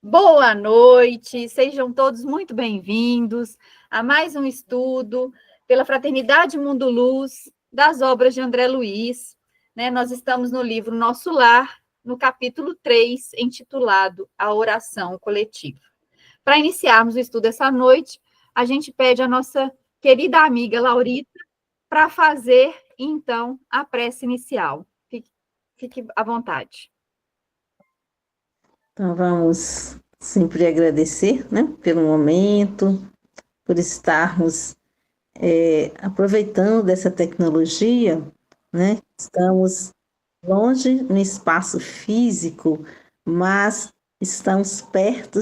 Boa noite, sejam todos muito bem-vindos a mais um estudo pela Fraternidade Mundo Luz das obras de André Luiz. Nós estamos no livro Nosso Lar, no capítulo 3, intitulado A Oração Coletiva. Para iniciarmos o estudo essa noite, a gente pede a nossa querida amiga Laurita para fazer, então, a prece inicial. Fique à vontade. Então, vamos sempre agradecer, né, pelo momento, por estarmos aproveitando dessa tecnologia, né? Estamos longe no espaço físico, mas estamos perto,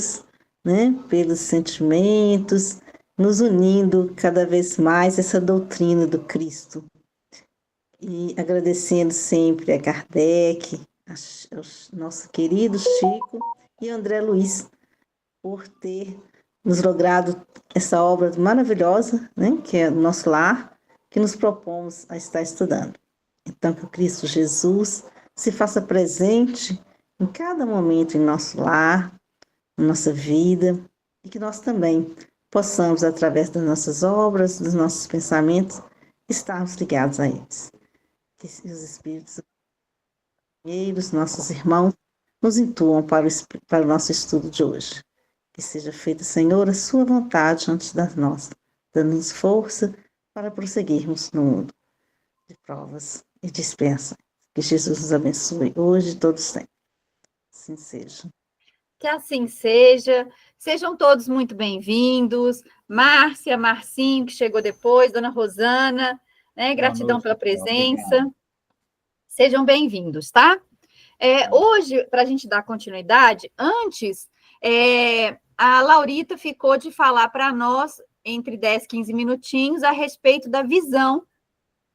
né, pelos sentimentos, nos unindo cada vez mais essa doutrina do Cristo. E agradecendo sempre a Kardec, ao nosso querido Chico e André Luiz, por ter nos logrado essa obra maravilhosa, né, que é o Nosso Lar, que nos propomos a estar estudando. Então, que o Cristo Jesus se faça presente em cada momento em nosso lar, na nossa vida, e que nós também possamos, através das nossas obras, dos nossos pensamentos, estarmos ligados a eles. Que os Espíritos, nossos irmãos, nos intuam para o nosso estudo de hoje. Que seja feita, Senhor, a sua vontade antes das nossas, dando-nos força para prosseguirmos no mundo de provas e dispensa. Que Jesus nos abençoe hoje e todos sempre. Assim seja. Que assim seja. Sejam todos muito bem-vindos. Márcia, Marcinho, que chegou depois, Dona Rosana, gratidão pela presença. Obrigado. Sejam bem-vindos, tá? Hoje, para a gente dar continuidade, antes, a Laurita ficou de falar para nós, entre 10 e 15 minutinhos, a respeito da visão,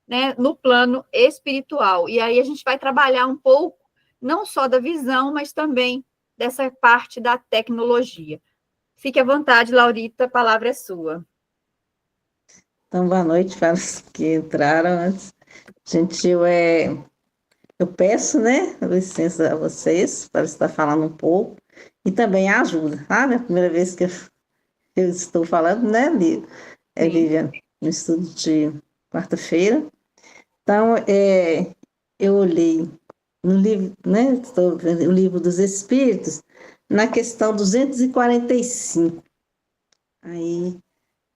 né, no plano espiritual. E aí a gente vai trabalhar um pouco, não só da visão, mas também dessa parte da tecnologia. Fique à vontade, Laurita, a palavra é sua. Então, boa noite para os que entraram antes. Gente, eu peço, né, licença a vocês para estar falando um pouco e também a ajuda. É a primeira vez que eu estou falando, né, Viviane, no estudo de quarta-feira. Então, eu olhei no livro, né, estou vendo o Livro dos Espíritos, na questão 245. Aí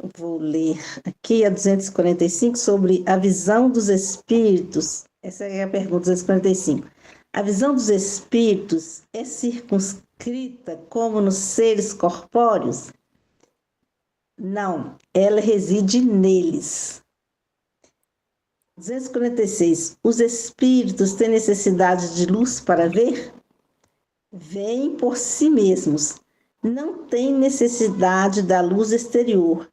eu vou ler aqui a 245 sobre a visão dos espíritos. Essa é a pergunta 245. A visão dos espíritos é circunscrita como nos seres corpóreos? Não, ela reside neles. 246. Os espíritos têm necessidade de luz para ver? Veem por si mesmos. Não têm necessidade da luz exterior.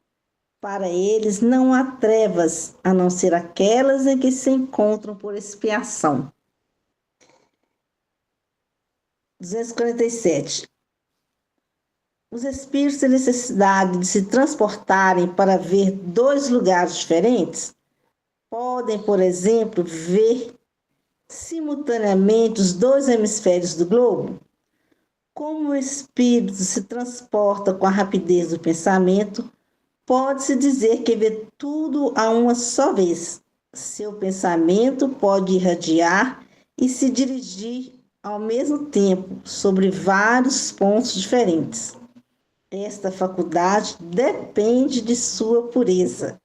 Para eles não há trevas, a não ser aquelas em que se encontram por expiação. 247. Os espíritos têm necessidade de se transportarem para ver dois lugares diferentes? Podem, por exemplo, ver simultaneamente os dois hemisférios do globo? Como o espírito se transporta com a rapidez do pensamento, pode-se dizer que vê tudo a uma só vez. Seu pensamento pode irradiar e se dirigir ao mesmo tempo sobre vários pontos diferentes. Esta faculdade depende de sua pureza.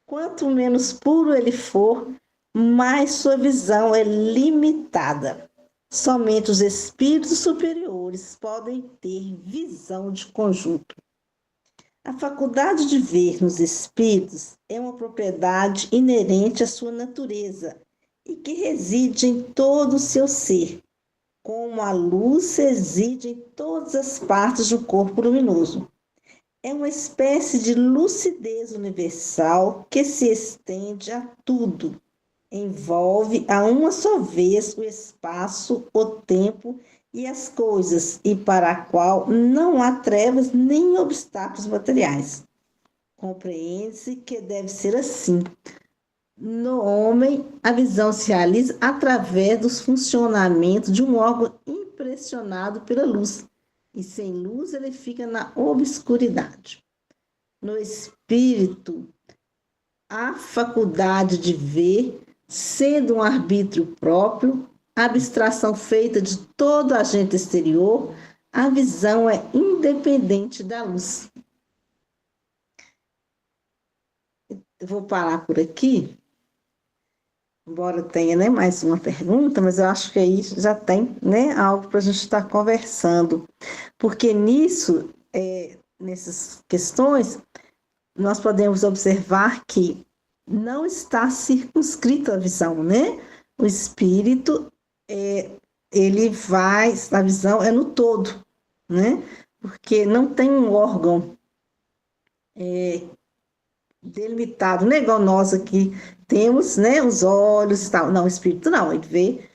Quanto menos puro ele for, mais sua visão é limitada. Somente os espíritos superiores podem ter visão de conjunto. A faculdade de ver nos espíritos é uma propriedade inerente à sua natureza e que reside em todo o seu ser, como a luz reside em todas as partes do corpo luminoso. É uma espécie de lucidez universal que se estende a tudo, envolve a uma só vez o espaço, o tempo e as coisas, e para a qual não há trevas nem obstáculos materiais. Compreende-se que deve ser assim. No homem, a visão se realiza através dos funcionamentos de um órgão impressionado pela luz, e sem luz ele fica na obscuridade. No espírito, há faculdade de ver, sendo um arbítrio próprio, abstração feita de todo agente exterior, a visão é independente da luz. Eu vou parar por aqui, embora tenha, né, mais uma pergunta, mas eu acho que aí já tem, né, algo para a gente estar conversando. Porque nisso, nessas questões, nós podemos observar que não está circunscrita a visão, né? O espírito, ele vai, a visão é no todo, né? Porque não tem um órgão delimitado, não é igual nós aqui temos, né, os olhos e tal. Não, o espírito não, ele vê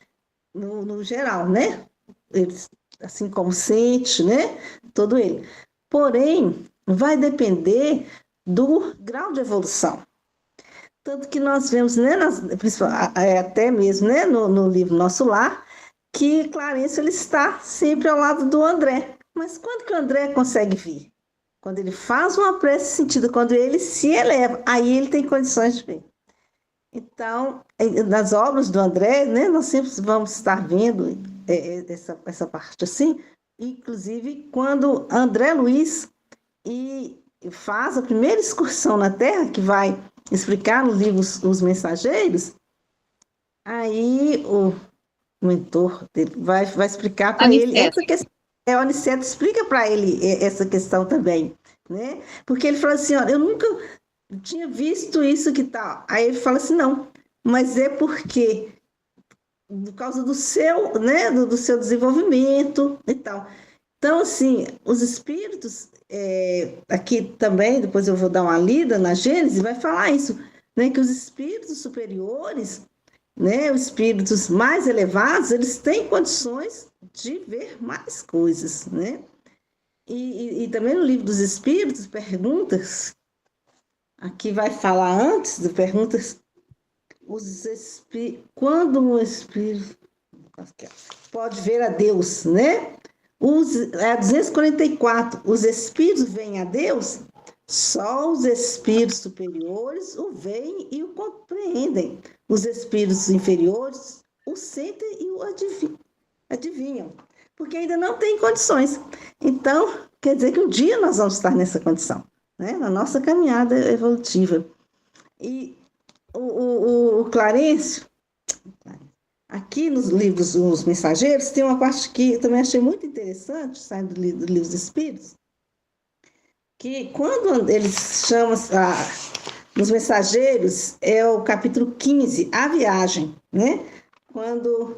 no geral, né? Ele, assim como sente, né? Todo ele. Porém, vai depender do grau de evolução. Tanto que nós vemos, né, até mesmo, né, no livro Nosso Lar, que Clarencio ele está sempre ao lado do André. Mas quando que o André consegue vir? Quando ele faz uma prece sentida, quando ele se eleva, aí ele tem condições de ver. Então, nas obras do André, né, nós sempre vamos estar vendo essa parte assim, inclusive quando André Luiz faz a primeira excursão na Terra, que vai explicar no livro Os Mensageiros, aí o mentor dele vai explicar para ele essa questão. O Aniceto explica para ele essa questão também, né? Porque ele fala assim, ó, eu nunca tinha visto isso que tal. Aí ele fala assim, não, mas é porque por causa do seu, né, do seu desenvolvimento e tal. Então, assim, os espíritos, aqui também, depois eu vou dar uma lida na Gênesis, vai falar isso, né, que os espíritos superiores, né, os espíritos mais elevados, eles têm condições de ver mais coisas, né? E também no livro dos Espíritos, perguntas, aqui vai falar antes de perguntas, quando um espírito pode ver a Deus, né? 244, os espíritos veem a Deus, só os espíritos superiores o veem e o compreendem. Os espíritos inferiores o sentem e o adivinham, porque ainda não tem condições. Então, quer dizer que um dia nós vamos estar nessa condição, né? Na nossa caminhada evolutiva. E o Clarencio, aqui nos livros Os Mensageiros, tem uma parte que eu também achei muito interessante, saindo do livro dos Espíritos, que quando eles chamam nos Mensageiros, é o capítulo 15, a viagem, né? Quando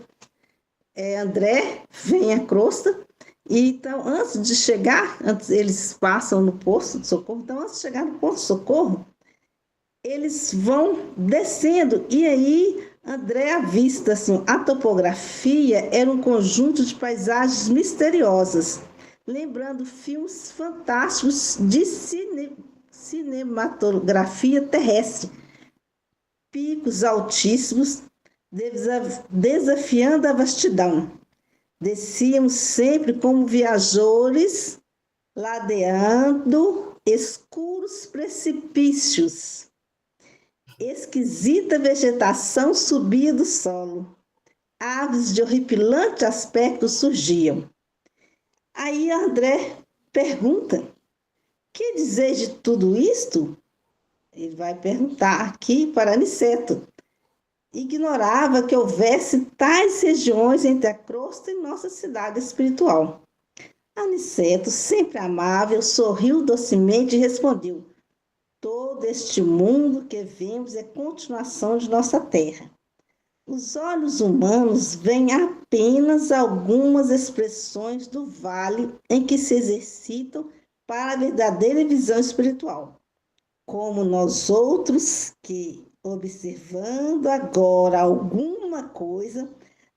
André vem à crosta, e então, antes de chegar, eles passam no posto de socorro, então, antes de chegar no posto de socorro, eles vão descendo, e aí André avista, assim, a topografia era um conjunto de paisagens misteriosas, lembrando filmes fantásticos de cinematografia terrestre, picos altíssimos, desafiando a vastidão. Descíamos sempre como viajores, ladeando escuros precipícios. Esquisita vegetação subia do solo. Aves de horripilante aspecto surgiam. Aí André pergunta, que dizer de tudo isto? Ele vai perguntar aqui para Aniceto. Ignorava que houvesse tais regiões entre a crosta e nossa cidade espiritual. Aniceto, sempre amável, sorriu docemente e respondeu: todo este mundo que vemos é continuação de nossa terra. Os olhos humanos veem apenas algumas expressões do vale em que se exercitam para a verdadeira visão espiritual. Como nós outros que, observando agora alguma coisa,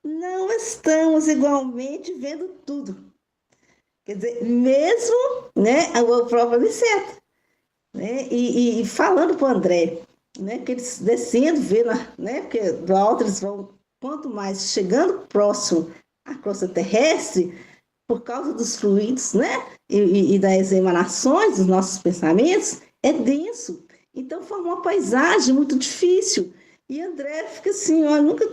não estamos igualmente vendo tudo. Quer dizer, mesmo, né, o próprio Aniceto, né, e falando para o André, né, que eles descendo, vendo, né, porque do alto eles vão, quanto mais chegando próximo à crosta terrestre, por causa dos fluidos, né? E das emanações dos nossos pensamentos, é denso. Então, forma uma paisagem muito difícil. E André fica assim, ó, nunca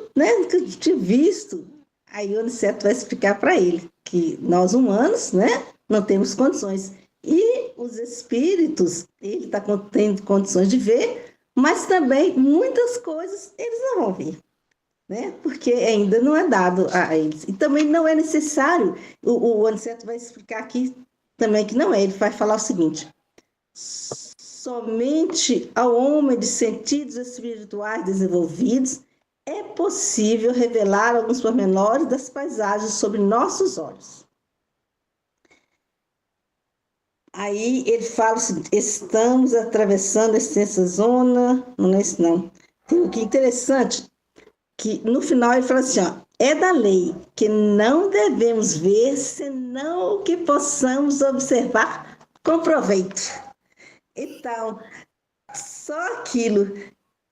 tinha visto. Aí o Aniceto vai explicar para ele que nós humanos, né, não temos condições. E os espíritos, ele está tendo condições de ver, mas também muitas coisas eles não vão ver, né? Porque ainda não é dado a eles. E também não é necessário, o Aniceto vai explicar aqui também que não é, ele vai falar o seguinte: somente ao homem de sentidos espirituais desenvolvidos é possível revelar alguns pormenores das paisagens sob nossos olhos. Aí ele fala o seguinte: estamos atravessando essa zona, não é isso não. Tem o que interessante, que no final ele fala assim, ó, é da lei que não devemos ver senão o que possamos observar com proveito. Então, só aquilo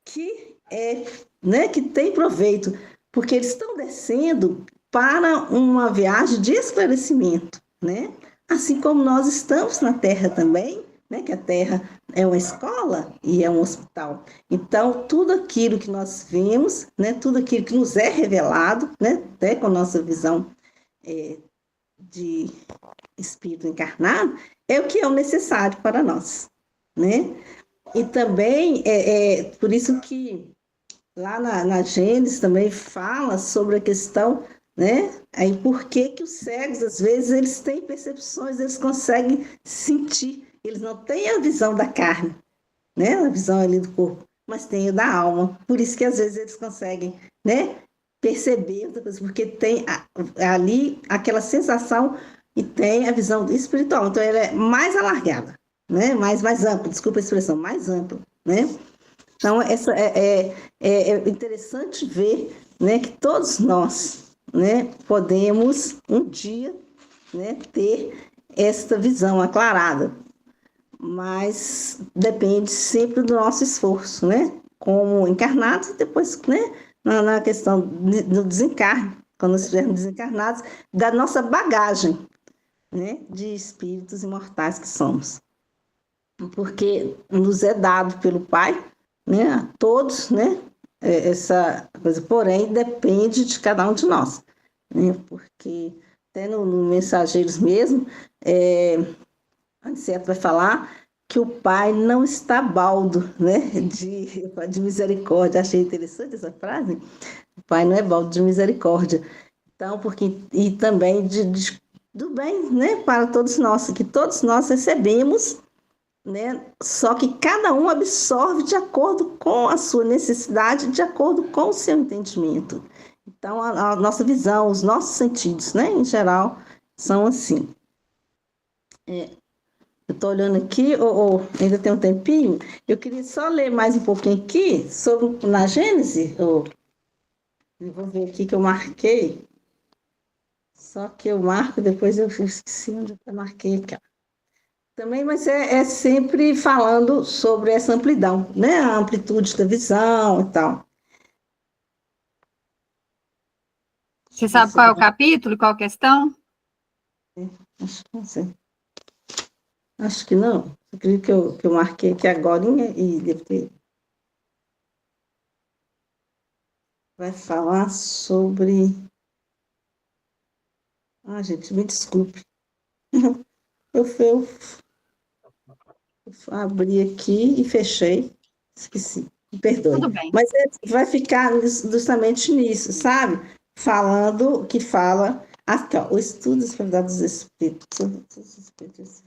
que é, né, que tem proveito, porque eles estão descendo para uma viagem de esclarecimento, né? Assim como nós estamos na Terra também, né, que a Terra é uma escola e é um hospital. Então, tudo aquilo que nós vemos, né, tudo aquilo que nos é revelado, né, até com a nossa visão de espírito encarnado, é o que é o necessário para nós, né? E também por isso que lá na Gênesis também fala sobre a questão, né? Aí por que que os cegos, às vezes, eles têm percepções, eles conseguem sentir, eles não têm a visão da carne, né? A visão ali do corpo, mas tem a da alma. Por isso que às vezes eles conseguem, né? Perceber outra coisa, porque tem ali aquela sensação e tem a visão espiritual. Então ela é mais alargada, né? Mais ampla, desculpa a expressão, mais ampla, né? Então, essa é interessante ver, né, que todos nós, né, podemos um dia, né, ter esta visão aclarada, mas depende sempre do nosso esforço, né, como encarnados e depois, né, na questão do desencarne, quando nós estivermos desencarnados, da nossa bagagem, né, de espíritos imortais que somos. Porque nos é dado pelo Pai, né, a todos, né, essa coisa, porém, depende de cada um de nós, né, porque até no Mensageiros mesmo, Aniceto vai falar que o Pai não está baldo, né, de misericórdia. Achei interessante essa frase. O Pai não é baldo de misericórdia. Então, porque, e também do bem, né, para todos nós, que todos nós recebemos, né? Só que cada um absorve de acordo com a sua necessidade, de acordo com o seu entendimento. Então, a nossa visão, os nossos sentidos, né, em geral, são assim. Eu estou olhando aqui, ainda tem um tempinho, eu queria só ler mais um pouquinho aqui sobre na Gênese. Eu vou ver aqui que eu marquei, só que eu marco, depois eu esqueci onde eu marquei aqui. Também, mas é sempre falando sobre essa amplidão, né? A amplitude da visão e tal. Você sabe qual é o capítulo, qual a questão? Acho que não sei. Acho que não. Eu acredito que eu marquei aqui agora e devo ter. Vai falar sobre. Ah, gente, me desculpe. Eu abri aqui e fechei. Esqueci. Me perdoe. Tudo bem. Mas vai ficar justamente nisso, sabe? Falando, que fala. Aqui, ó, o estudo das propriedades dos espíritos.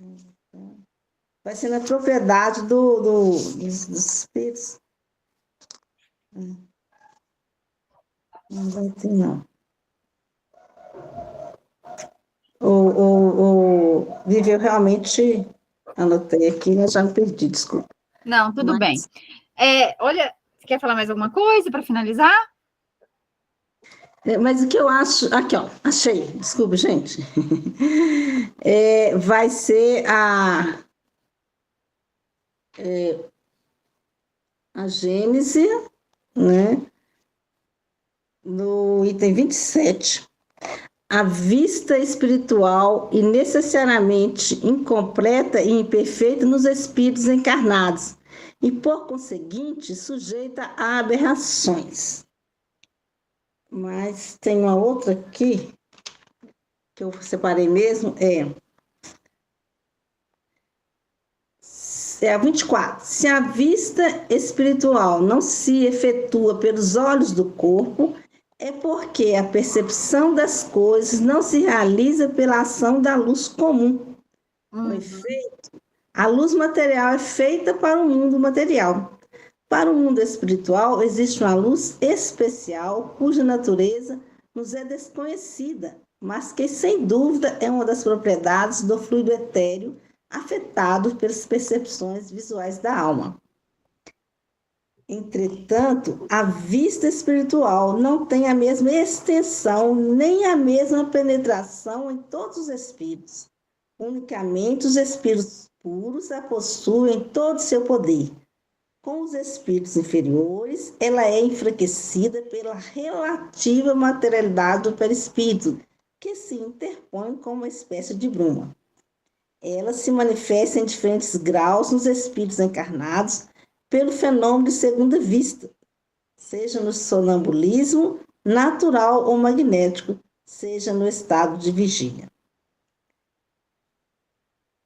Vai ser na propriedade dos espíritos. Não vai ter, não. Viveu realmente. Anotei aqui, mas já me perdi, desculpa. Não, tudo bem. Olha, você quer falar mais alguma coisa para finalizar? Mas o que eu acho. Aqui, ó, achei. Desculpa, gente. Vai ser a Gênese, né? No item 27. a vista espiritual e necessariamente incompleta e imperfeita nos espíritos encarnados e, por conseguinte, sujeita a aberrações. Mas tem uma outra aqui que eu separei mesmo, é a 24. Se a vista espiritual não se efetua pelos olhos do corpo, é porque a percepção das coisas não se realiza pela ação da luz comum. Com efeito, a luz material é feita para o mundo material. Para o mundo espiritual, existe uma luz especial, cuja natureza nos é desconhecida, mas que, sem dúvida, é uma das propriedades do fluido etéreo afetado pelas percepções visuais da alma. Entretanto, a vista espiritual não tem a mesma extensão nem a mesma penetração em todos os espíritos. Unicamente os espíritos puros a possuem todo o seu poder. Com os espíritos inferiores, ela é enfraquecida pela relativa materialidade do perispírito, que se interpõe como uma espécie de bruma. Ela se manifesta em diferentes graus nos espíritos encarnados pelo fenômeno de segunda vista, seja no sonambulismo natural ou magnético, seja no estado de vigília.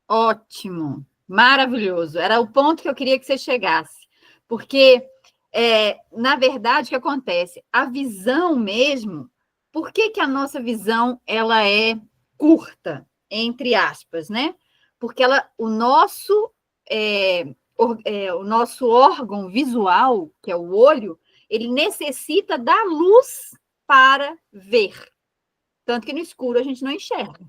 Ótimo, maravilhoso. Era o ponto que eu queria que você chegasse. Porque, na verdade, o que acontece? A visão mesmo, por que a nossa visão ela é curta, entre aspas, né? Porque o nosso órgão visual, que é o olho, ele necessita da luz para ver. Tanto que no escuro a gente não enxerga.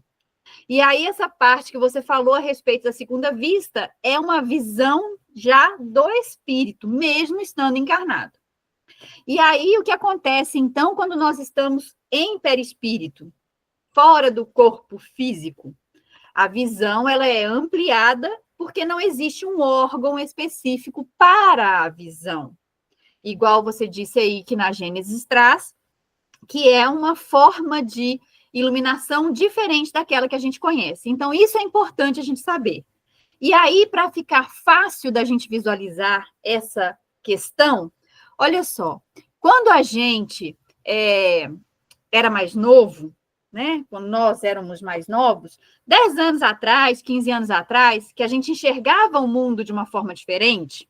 E aí, essa parte que você falou a respeito da segunda vista é uma visão já do espírito, mesmo estando encarnado. E aí, o que acontece, então, quando nós estamos em perispírito, fora do corpo físico? A visão ela é ampliada porque não existe um órgão específico para a visão. Igual você disse aí que na Gênesis traz, que é uma forma de iluminação diferente daquela que a gente conhece. Então, isso é importante a gente saber. E aí, para ficar fácil da gente visualizar essa questão, olha só, quando a gente era mais novo, né? Quando nós éramos mais novos, 10 anos atrás, 15 anos atrás, que a gente enxergava o mundo de uma forma diferente,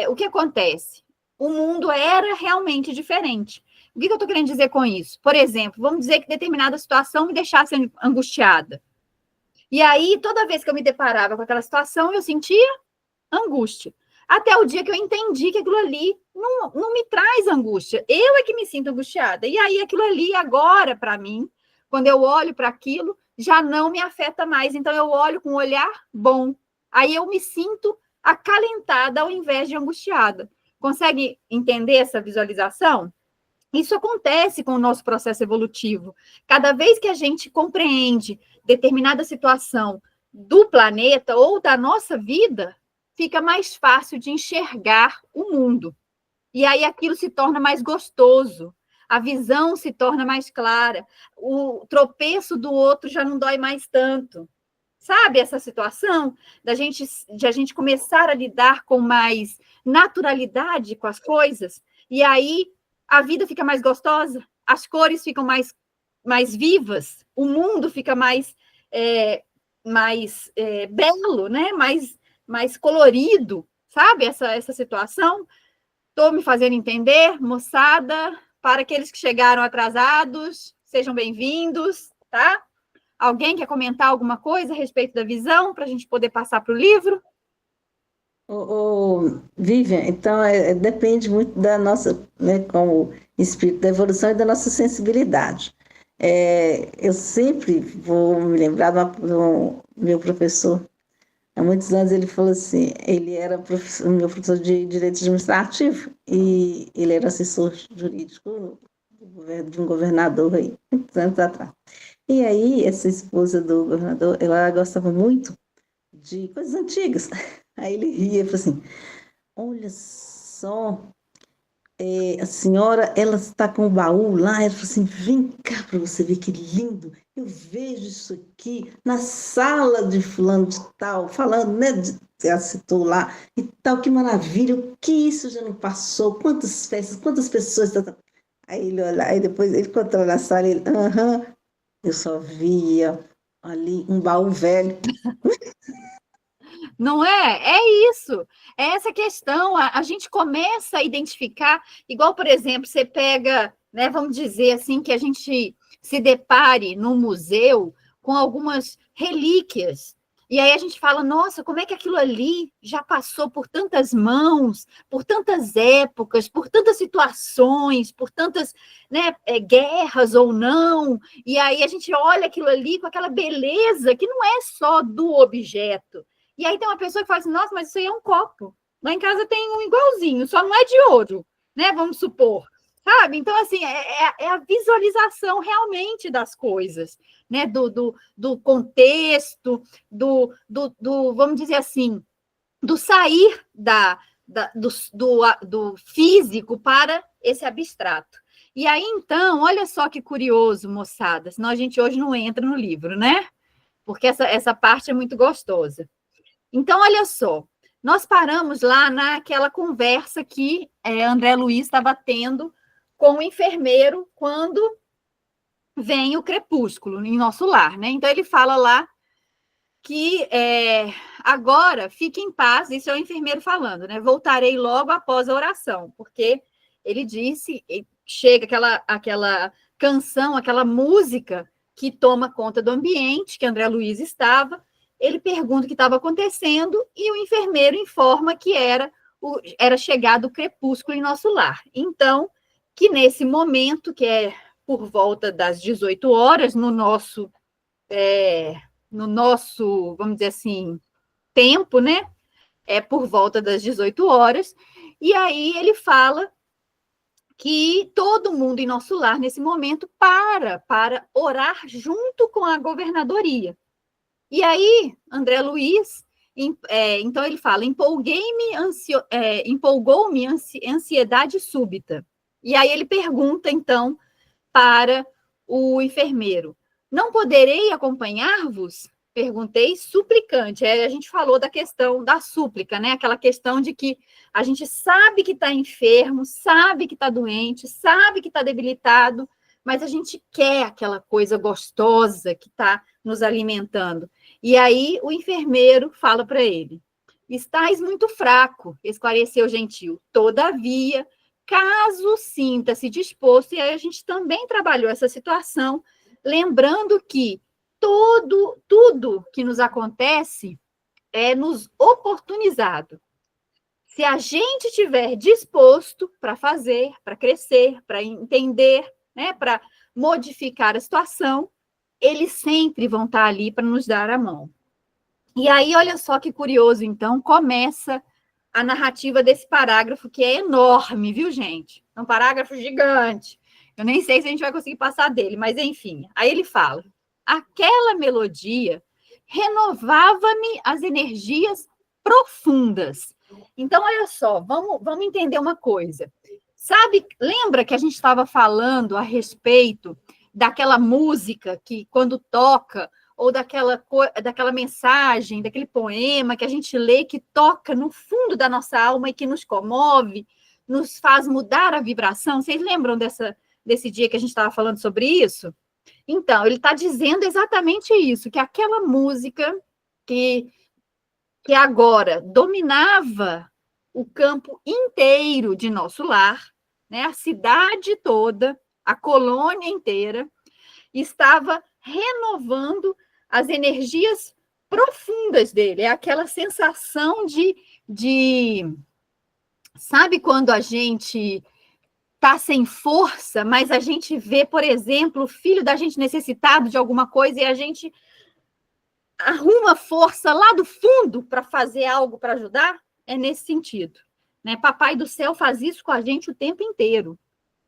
o que acontece? O mundo era realmente diferente. O que eu estou querendo dizer com isso? Por exemplo, vamos dizer que determinada situação me deixasse angustiada. E aí, toda vez que eu me deparava com aquela situação, eu sentia angústia. Até o dia que eu entendi que aquilo ali não me traz angústia. Eu é que me sinto angustiada. E aí, aquilo ali, agora, para mim, quando eu olho para aquilo, já não me afeta mais. Então, eu olho com um olhar bom. Aí, eu me sinto acalentada ao invés de angustiada. Consegue entender essa visualização? Isso acontece com o nosso processo evolutivo. Cada vez que a gente compreende determinada situação do planeta ou da nossa vida, fica mais fácil de enxergar o mundo. E aí aquilo se torna mais gostoso, a visão se torna mais clara, o tropeço do outro já não dói mais tanto. Sabe essa situação de a gente começar a lidar com mais naturalidade com as coisas? E aí a vida fica mais gostosa, as cores ficam mais vivas, o mundo fica mais belo, né? mais colorido, sabe? Essa situação. Estou me fazendo entender, moçada? Para aqueles que chegaram atrasados, sejam bem-vindos, tá? Alguém quer comentar alguma coisa a respeito da visão, para a gente poder passar para o livro? Vivian, então depende muito da nossa, né, como espírito da evolução e da nossa sensibilidade. Eu sempre vou me lembrar do meu professor, há muitos anos ele falou assim, ele era meu professor de Direito Administrativo e ele era assessor jurídico de um governador aí, muitos anos atrás. E aí, essa esposa do governador, ela gostava muito de coisas antigas. Aí ele ria e falou assim, olha só a senhora, ela está com o baú lá, ela falou assim, vem cá para você ver que lindo, eu vejo isso aqui na sala de fulano de tal, falando, né, ela citou lá, e tal, que maravilha, o que isso já não passou, quantas festas, quantas pessoas, aí ele olha, aí depois ele encontrou na sala, ele, aham, eu só via ali um baú velho. Não é? É isso. É essa questão. A gente começa a identificar, igual, por exemplo, você pega, né, vamos dizer assim, que a gente se depare no museu com algumas relíquias. E aí a gente fala, nossa, como é que aquilo ali já passou por tantas mãos, por tantas épocas, por tantas situações, por tantas, né, guerras ou não. E aí a gente olha aquilo ali com aquela beleza que não é só do objeto. E aí tem uma pessoa que fala assim, nossa, mas isso aí é um copo. Lá em casa tem um igualzinho, só não é de ouro, né? Vamos supor. Sabe? Então, assim, é a visualização realmente das coisas, né? Do contexto, vamos dizer assim, do sair do físico para esse abstrato. E aí, então, olha só que curioso, moçada, senão a gente hoje não entra no livro, né? Porque essa parte é muito gostosa. Então, olha só, nós paramos lá naquela conversa que André Luiz estava tendo com o enfermeiro quando vem o crepúsculo em nosso lar, né? Então, ele fala lá que agora fique em paz, isso é o enfermeiro falando, né? Voltarei logo após a oração, porque ele disse, chega aquela canção, aquela música que toma conta do ambiente, que André Luiz estava, ele pergunta o que estava acontecendo e o enfermeiro informa que era chegado o crepúsculo em nosso lar. Então, que nesse momento, que é por volta das 18 horas, no nosso, vamos dizer assim, tempo, né? É por volta das 18 horas. E aí ele fala que todo mundo em nosso lar, nesse momento, para orar junto com a governadoria. E aí, André Luiz, então ele fala, empolgou-me ansiedade súbita. E aí ele pergunta, então, para o enfermeiro, não poderei acompanhar-vos? Perguntei, suplicante. A gente falou da questão da súplica, né? Aquela questão de que a gente sabe que está enfermo, sabe que está doente, sabe que está debilitado, mas a gente quer aquela coisa gostosa que está nos alimentando. E aí o enfermeiro fala para ele: estais muito fraco, esclareceu Gentil. Todavia, caso sinta-se disposto, e aí a gente também trabalhou essa situação, lembrando que tudo que nos acontece é nos oportunizado. Se a gente estiver disposto para fazer, para crescer, para entender, né, para modificar a situação, eles sempre vão estar ali para nos dar a mão. E aí, olha só que curioso, então, começa a narrativa desse parágrafo, que é enorme, viu, gente? É um parágrafo gigante. Eu nem sei se a gente vai conseguir passar dele, mas enfim. Aí ele fala: aquela melodia renovava-me as energias profundas. Então, olha só, vamos entender uma coisa. Sabe, lembra que a gente estava falando a respeito daquela música que, quando toca, ou daquela mensagem, daquele poema que a gente lê, que toca no fundo da nossa alma e que nos comove, nos faz mudar a vibração? Vocês lembram desse dia que a gente estava falando sobre isso? Então, ele está dizendo exatamente isso, que aquela música que agora dominava o campo inteiro de nosso lar, né, a cidade toda, a colônia inteira, estava renovando as energias profundas dele. É aquela sensação de sabe quando a gente está sem força, mas a gente vê, por exemplo, o filho da gente necessitado de alguma coisa e a gente arruma força lá do fundo para fazer algo para ajudar? É nesse sentido, né? Papai do céu faz isso com a gente o tempo inteiro.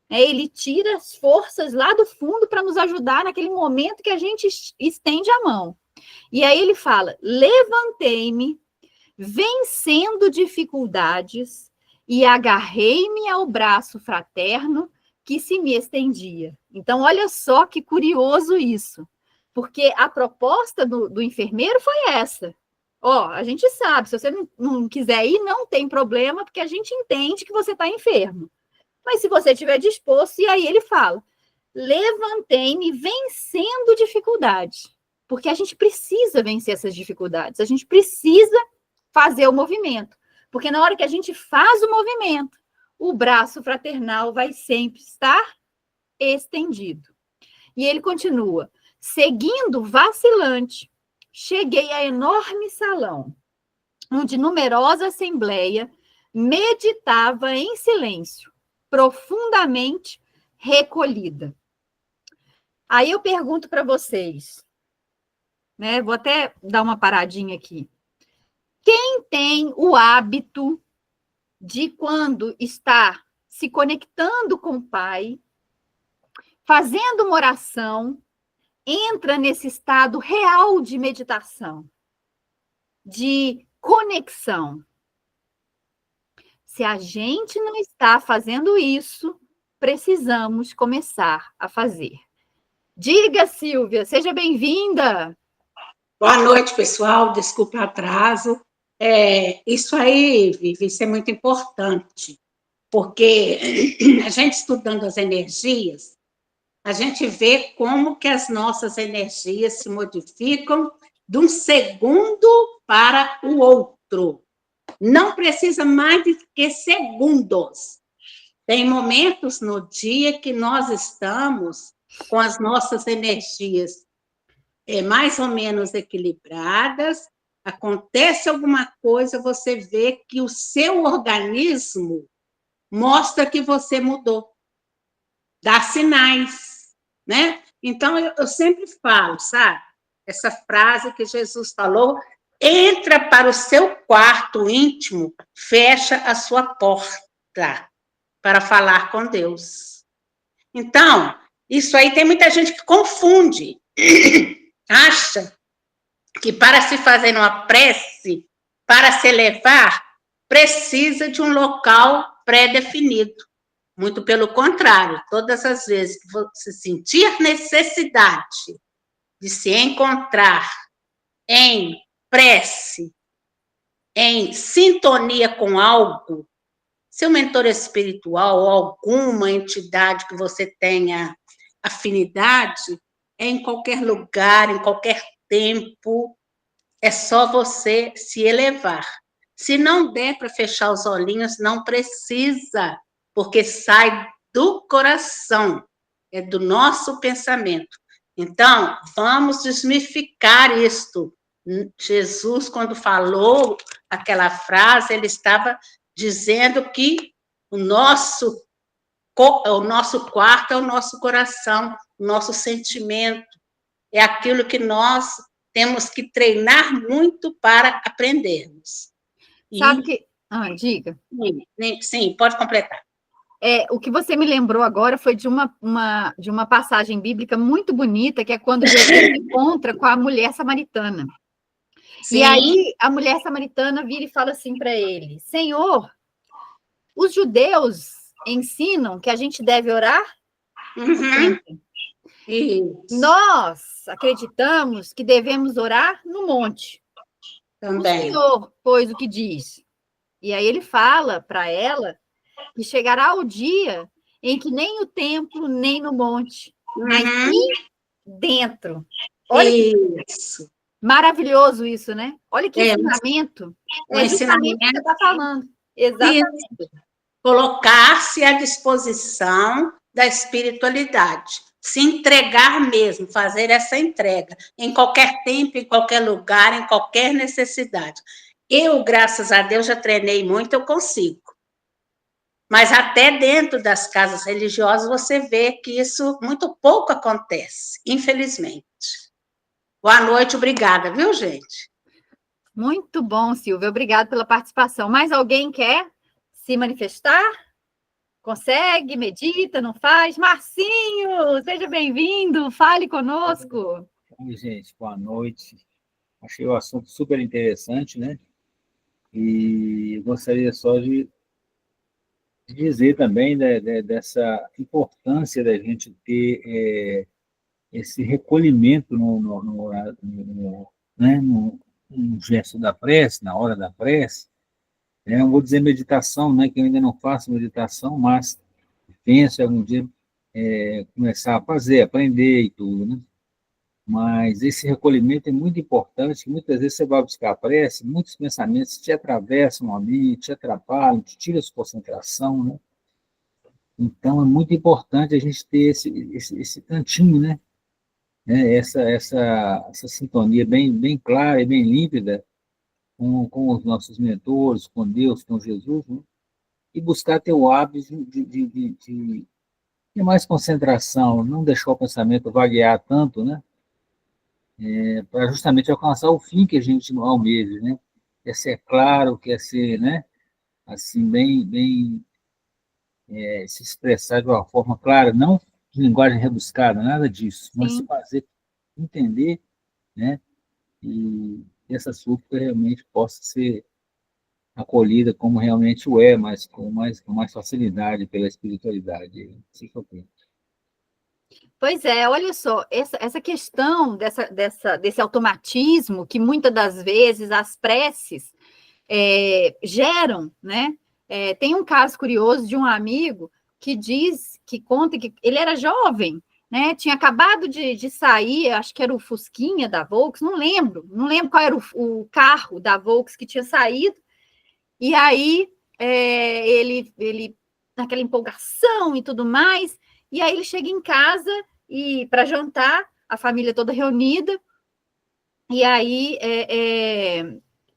Ele tira as forças lá do fundo para nos ajudar naquele momento que a gente estende a mão. E aí ele fala: levantei-me, vencendo dificuldades, e agarrei-me ao braço fraterno que se me estendia. Então, olha só que curioso isso, porque a proposta do enfermeiro foi essa. Ó, a gente sabe, se você não quiser ir, não tem problema, porque a gente entende que você está enfermo. Mas se você estiver disposto, e aí ele fala, levantei-me vencendo dificuldades, porque a gente precisa vencer essas dificuldades, a gente precisa fazer o movimento, porque na hora que a gente faz o movimento, o braço fraternal vai sempre estar estendido. E ele continua, seguindo vacilante, cheguei a enorme salão, onde numerosa assembleia meditava em silêncio, profundamente recolhida. Aí eu pergunto para vocês, né? Vou até dar uma paradinha aqui. Quem tem o hábito de, quando está se conectando com o Pai, fazendo uma oração, entra nesse estado real de meditação, de conexão? Se a gente não está fazendo isso, precisamos começar a fazer. Diga, Silvia, seja bem-vinda. Boa noite, pessoal. Desculpa o atraso. Isso aí, Vivi, isso é muito importante, porque a gente estudando as energias, a gente vê como que as nossas energias se modificam de um segundo para o outro. Não precisa mais de que segundos. Tem momentos no dia que nós estamos com as nossas energias mais ou menos equilibradas, acontece alguma coisa, você vê que o seu organismo mostra que você mudou, dá sinais, né? Então, eu sempre falo, sabe? Essa frase que Jesus falou, entra para o seu quarto íntimo, fecha a sua porta para falar com Deus. Então, isso aí tem muita gente que confunde, acha que para se fazer uma prece, para se elevar, precisa de um local pré-definido. Muito pelo contrário, todas as vezes que você sentir necessidade de se encontrar em prece, em sintonia com algo, seu mentor espiritual ou alguma entidade que você tenha afinidade, em qualquer lugar, em qualquer tempo, é só você se elevar. Se não der para fechar os olhinhos, não precisa, porque sai do coração, é do nosso pensamento. Então, vamos desmificar isto. Jesus, quando falou aquela frase, ele estava dizendo que o nosso quarto é o nosso coração, o nosso sentimento, é aquilo que nós temos que treinar muito para aprendermos. Sabe que... diga. Sim, pode completar. O que você me lembrou agora foi de uma passagem bíblica muito bonita, que é quando Jesus se encontra com a mulher samaritana. Sim. E aí a mulher samaritana vira e fala assim para ele: Senhor, os judeus ensinam que a gente deve orar sempre. Nós acreditamos que devemos orar no monte. Também. O Senhor, pois, o que diz? E aí ele fala para ela que chegará o dia em que nem o templo, nem no monte, mas sim dentro. Olha isso. Maravilhoso isso, né? Olha que ensinamento. É justamente o que você está falando. Exatamente. Isso. Colocar-se à disposição da espiritualidade. Se entregar mesmo, fazer essa entrega, em qualquer tempo, em qualquer lugar, em qualquer necessidade. Eu, graças a Deus, já treinei muito, eu consigo. Mas até dentro das casas religiosas você vê que isso muito pouco acontece, infelizmente. Boa noite, obrigada, viu, gente? Muito bom, Silvia, obrigada pela participação. Mais alguém quer se manifestar? Consegue? Medita? Não faz? Marcinho, seja bem-vindo, fale conosco. Oi, gente, boa noite. Achei o assunto super interessante, né? E gostaria só de dizer também dessa importância da gente ter esse recolhimento né, no gesto da prece, na hora da prece. Eu vou dizer meditação, né, que eu ainda não faço meditação, mas penso em algum dia começar a fazer, aprender e tudo, né? Mas esse recolhimento é muito importante, muitas vezes você vai buscar a prece, muitos pensamentos te atravessam a mente, te atrapalham, te tiram a sua concentração, né? Então, é muito importante a gente ter esse cantinho, né? Essa sintonia bem clara e bem límpida com os nossos mentores, com Deus, com Jesus, né? E buscar ter o hábito de ter mais concentração, não deixar o pensamento vaguear tanto, né? Para justamente alcançar o fim que a gente almeja, né? Quer ser claro, quer ser, né? Assim, se expressar de uma forma clara, não de linguagem rebuscada, nada disso, mas se Sim. fazer entender, né? E essa súplica realmente possa ser acolhida como realmente o é, mas com mais facilidade pela espiritualidade. Assim que eu penso. Pois é, olha só, essa questão desse automatismo que muitas das vezes as preces geram, né? Tem um caso curioso de um amigo que conta que ele era jovem, né? Tinha acabado de sair, acho que era o Fusquinha da Volks, não lembro qual era o carro da Volks que tinha saído, e aí ele naquela empolgação e tudo mais, e aí ele chega em casa e para jantar, a família toda reunida, e aí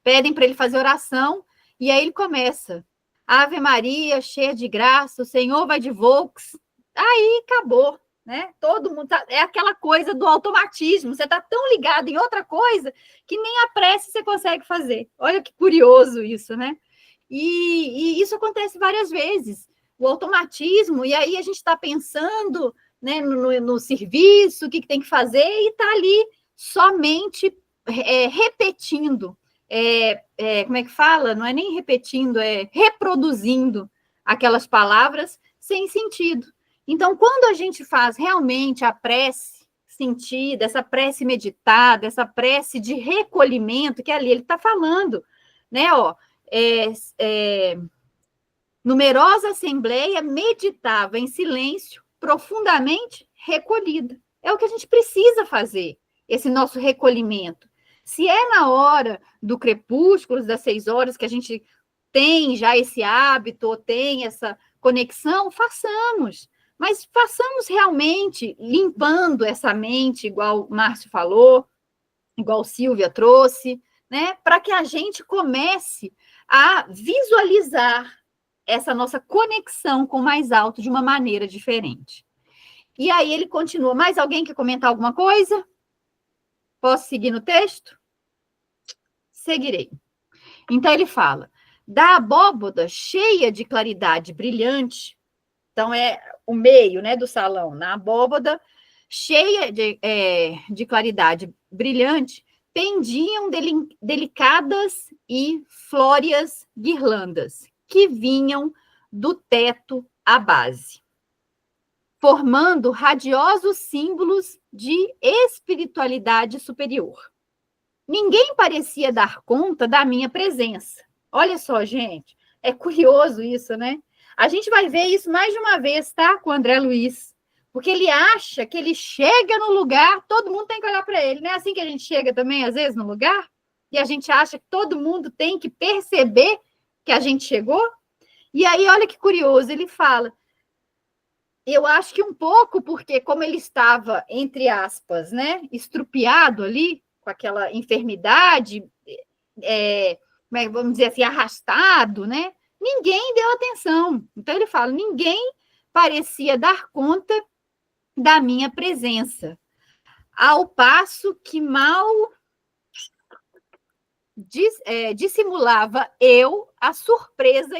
pedem para ele fazer oração, e aí ele começa: Ave Maria, cheia de graça, o Senhor vai de Volks. Aí acabou, né? Todo mundo é aquela coisa do automatismo, você está tão ligado em outra coisa que nem a prece você consegue fazer. Olha que curioso isso, né? E isso acontece várias vezes, o automatismo, e aí a gente está pensando, né, no serviço, o que tem que fazer, e está ali somente repetindo, como é que fala? Não é nem repetindo, é reproduzindo aquelas palavras sem sentido. Então, quando a gente faz realmente a prece sentida, essa prece meditada, essa prece de recolhimento, que ali ele está falando, né? Numerosa assembleia meditava em silêncio, profundamente recolhida. É o que a gente precisa fazer, esse nosso recolhimento. Se é na hora do crepúsculo, das 6 horas, que a gente tem já esse hábito, ou tem essa conexão, façamos. Mas façamos realmente limpando essa mente, igual o Márcio falou, igual Silvia trouxe, né? Para que a gente comece a visualizar essa nossa conexão com o mais alto de uma maneira diferente. E aí ele continua. Mais alguém quer comentar alguma coisa? Posso seguir no texto? Seguirei. Então ele fala: da abóboda cheia de claridade brilhante, então é o meio, né, do salão, na abóboda cheia de claridade brilhante, pendiam delicadas e flóreas guirlandas, que vinham do teto à base, formando radiosos símbolos de espiritualidade superior. Ninguém parecia dar conta da minha presença. Olha só, gente, é curioso isso, né? A gente vai ver isso mais de uma vez, tá? Com o André Luiz. Porque ele acha que ele chega no lugar, todo mundo tem que olhar para ele. Não é assim que a gente chega também, às vezes, no lugar? E a gente acha que todo mundo tem que perceber que a gente chegou? E aí, olha que curioso, ele fala: eu acho que um pouco porque, como ele estava, entre aspas, né, estrupiado ali, com aquela enfermidade, vamos dizer assim, arrastado, né? Ninguém deu atenção. Então, ele fala: ninguém parecia dar conta da minha presença, ao passo que mal dissimulava eu a surpresa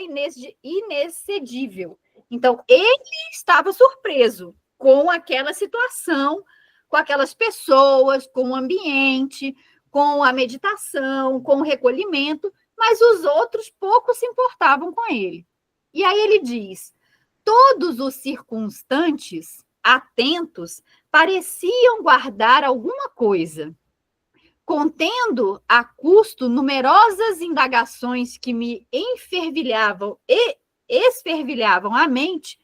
inexcedível. Então, ele estava surpreso com aquela situação, com aquelas pessoas, com o ambiente, com a meditação, com o recolhimento, mas os outros pouco se importavam com ele. E aí ele diz: todos os circunstantes, atentos, pareciam guardar alguma coisa, contendo a custo numerosas indagações que me enfervilhavam e esfervilhavam a mente.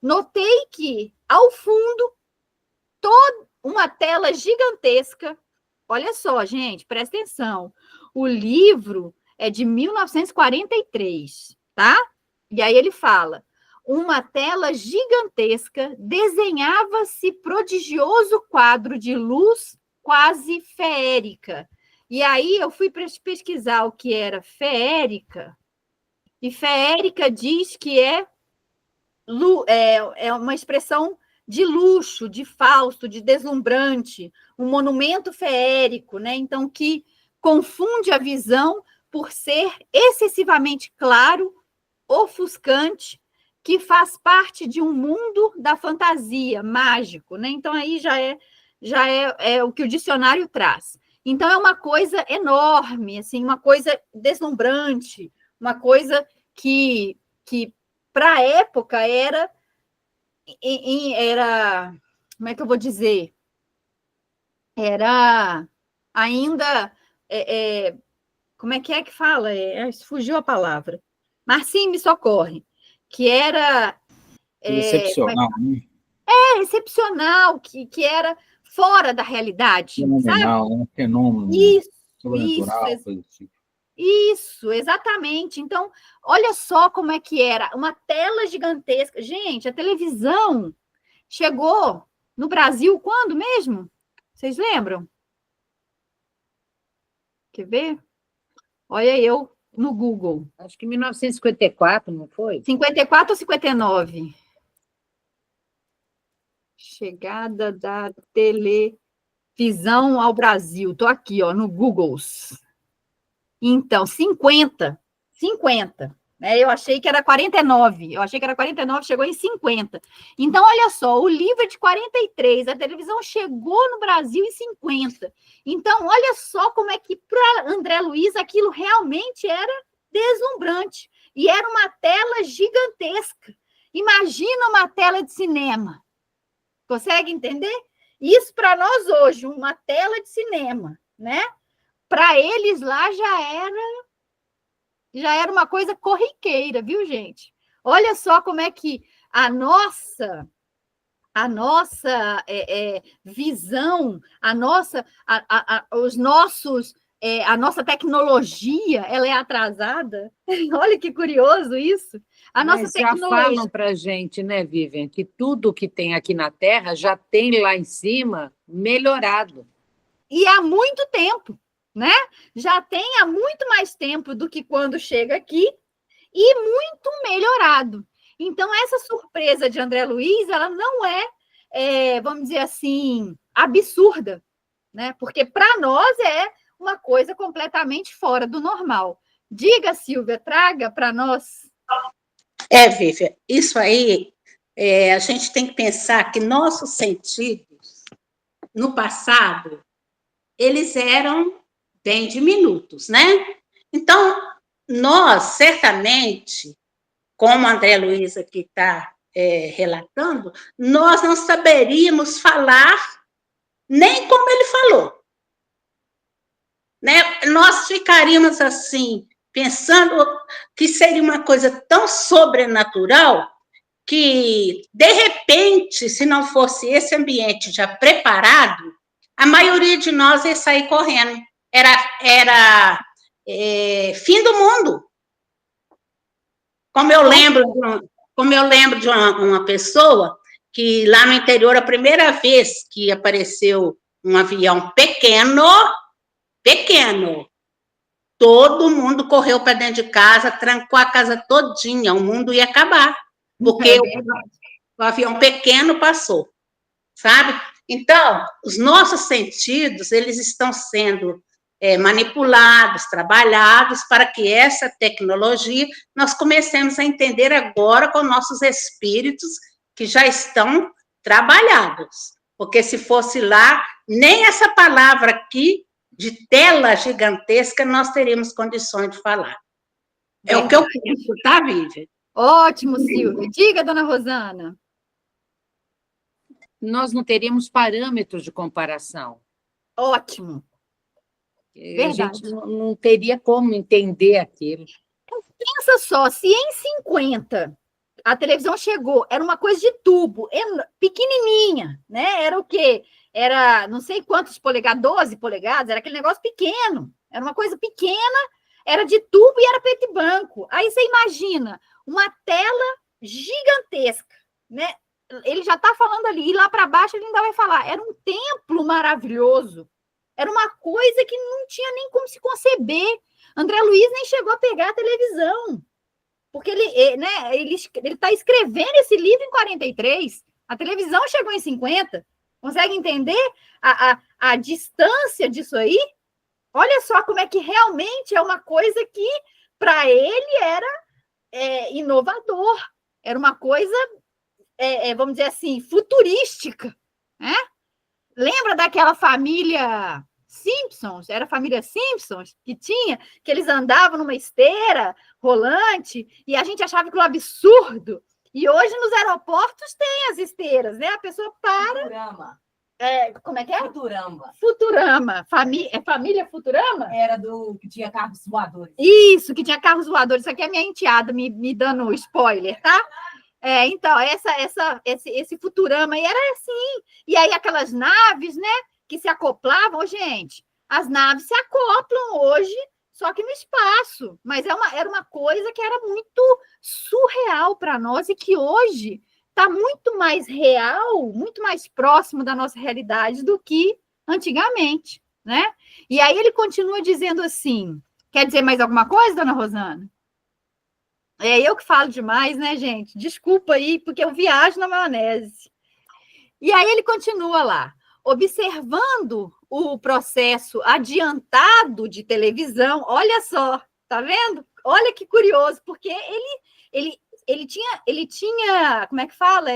Notei que, ao fundo, toda uma tela gigantesca. Olha só, gente, presta atenção. O livro é de 1943, tá? E aí ele fala: uma tela gigantesca desenhava-se prodigioso quadro de luz quase feérica. E aí eu fui pesquisar o que era feérica, e feérica diz que é uma expressão de luxo, de fausto, de deslumbrante, um monumento feérico, né? Então, que confunde a visão por ser excessivamente claro, ofuscante, que faz parte de um mundo da fantasia, mágico, né? Então, aí já é o que o dicionário traz. Então, é uma coisa enorme, assim, uma coisa deslumbrante, uma coisa que para a época era, como é que eu vou dizer? Era ainda, como é que fala? Fugiu a palavra. Marcinho, me socorre. Que era... Excepcional, né? Excepcional, que era fora da realidade. Fenomenal, sabe? Um fenômeno sobrenatural, coisa do tipo. Isso, exatamente. Então, olha só como é que era. Uma tela gigantesca. Gente, a televisão chegou no Brasil quando mesmo? Vocês lembram? Quer ver? Olha eu no Google. Acho que em 1954, não foi? 54 ou 59? Chegada da televisão ao Brasil. Estou aqui, ó, no Google. Então, 50. Né? Eu achei que era 49. Chegou em 50. Então, olha só, o livro é de 43, a televisão chegou no Brasil em 50. Então, olha só como é que para André Luiz aquilo realmente era deslumbrante. E era uma tela gigantesca. Imagina uma tela de cinema. Consegue entender? Isso para nós hoje, uma tela de cinema, né? Para eles lá já era uma coisa corriqueira, viu, gente? Olha só como é que a nossa visão, a nossa tecnologia, ela é atrasada. Olha que curioso isso. Mas já falam para a gente, né, Vivian, que tudo que tem aqui na Terra já tem lá em cima melhorado. E há muito tempo, né? Já tem há muito mais tempo do que quando chega aqui e muito melhorado. Então, essa surpresa de André Luiz, ela não vamos dizer assim, absurda, né? Porque para nós é uma coisa completamente fora do normal. Diga, Silvia, traga para nós. Vivian, isso aí, a gente tem que pensar que nossos sentidos, no passado, eles eram bem diminutos, né? Então, nós, certamente, como a André Luiz aqui está relatando, nós não saberíamos falar nem como ele falou. Né? Nós ficaríamos assim, pensando que seria uma coisa tão sobrenatural que, de repente, se não fosse esse ambiente já preparado, a maioria de nós ia sair correndo. Era fim do mundo. Como eu lembro de uma pessoa que lá no interior, a primeira vez que apareceu um avião pequeno, todo mundo correu para dentro de casa, trancou a casa todinha, o mundo ia acabar, porque o avião pequeno passou, sabe? Então, os nossos sentidos, eles estão sendo manipulados, trabalhados, para que essa tecnologia nós comecemos a entender agora com nossos espíritos que já estão trabalhados. Porque se fosse lá, nem essa palavra aqui, de tela gigantesca, nós teríamos condições de falar. É o que eu penso, tá, Vivian? Ótimo, Silvia. Diga, dona Rosana. Nós não teríamos parâmetros de comparação. Ótimo. Verdade. A gente não teria como entender aquilo. Pensa só, se em 50 a televisão chegou, era uma coisa de tubo, pequenininha, né? Era o quê? Era não sei quantos polegadas, 12 polegadas, era aquele negócio pequeno. Era uma coisa pequena, era de tubo e era preto e branco. Aí você imagina uma tela gigantesca, né? Ele já está falando ali, e lá para baixo ele ainda vai falar. Era um templo maravilhoso. Era uma coisa que não tinha nem como se conceber. André Luiz nem chegou a pegar a televisão, porque ele está escrevendo esse livro em 43, a televisão chegou em 50. Consegue entender a distância disso aí? Olha só como é que realmente é uma coisa que, para ele, era inovador, era uma coisa, vamos dizer assim, futurística, né? Lembra daquela família Simpsons? Era a família Simpsons que tinha, que eles andavam numa esteira rolante e a gente achava aquilo absurdo. E hoje nos aeroportos tem as esteiras, né? A pessoa para. Futurama. Como é que é? Futurama. Futurama. Família Futurama? Era do que tinha carros voadores. Isso, que tinha carros voadores. Isso aqui é minha enteada me dando spoiler, tá? Então, esse Futurama aí era assim. E aí aquelas naves, né, que se acoplavam, gente, as naves se acoplam hoje, só que no espaço. Mas era uma coisa que era muito surreal para nós e que hoje está muito mais real, muito mais próximo da nossa realidade do que antigamente, né? E aí ele continua dizendo assim, quer dizer mais alguma coisa, dona Rosana? É eu que falo demais, né, gente? Desculpa aí, porque eu viajo na maionese. E aí ele continua lá, observando o processo adiantado de televisão. Olha só, tá vendo? Olha que curioso, porque ele tinha, como é que fala?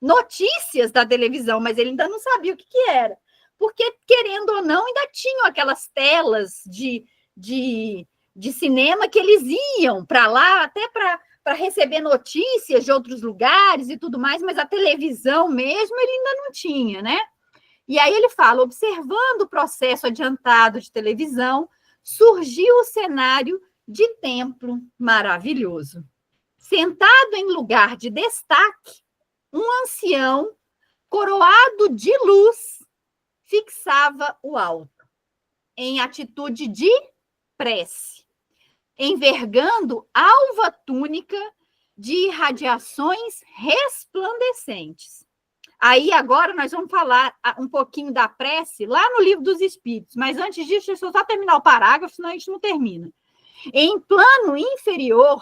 Notícias da televisão, mas ele ainda não sabia o que era. Porque, querendo ou não, ainda tinham aquelas telas de cinema que eles iam para lá, até para receber notícias de outros lugares e tudo mais, mas a televisão mesmo ele ainda não tinha, né? E aí ele fala, observando o processo adiantado de televisão, surgiu o cenário de templo maravilhoso. Sentado em lugar de destaque, um ancião, coroado de luz, fixava o alto, em atitude de prece, envergando alva túnica de irradiações resplandecentes. Aí agora nós vamos falar um pouquinho da prece lá no Livro dos Espíritos, mas antes disso, deixa eu só terminar o parágrafo, senão a gente não termina. Em plano inferior,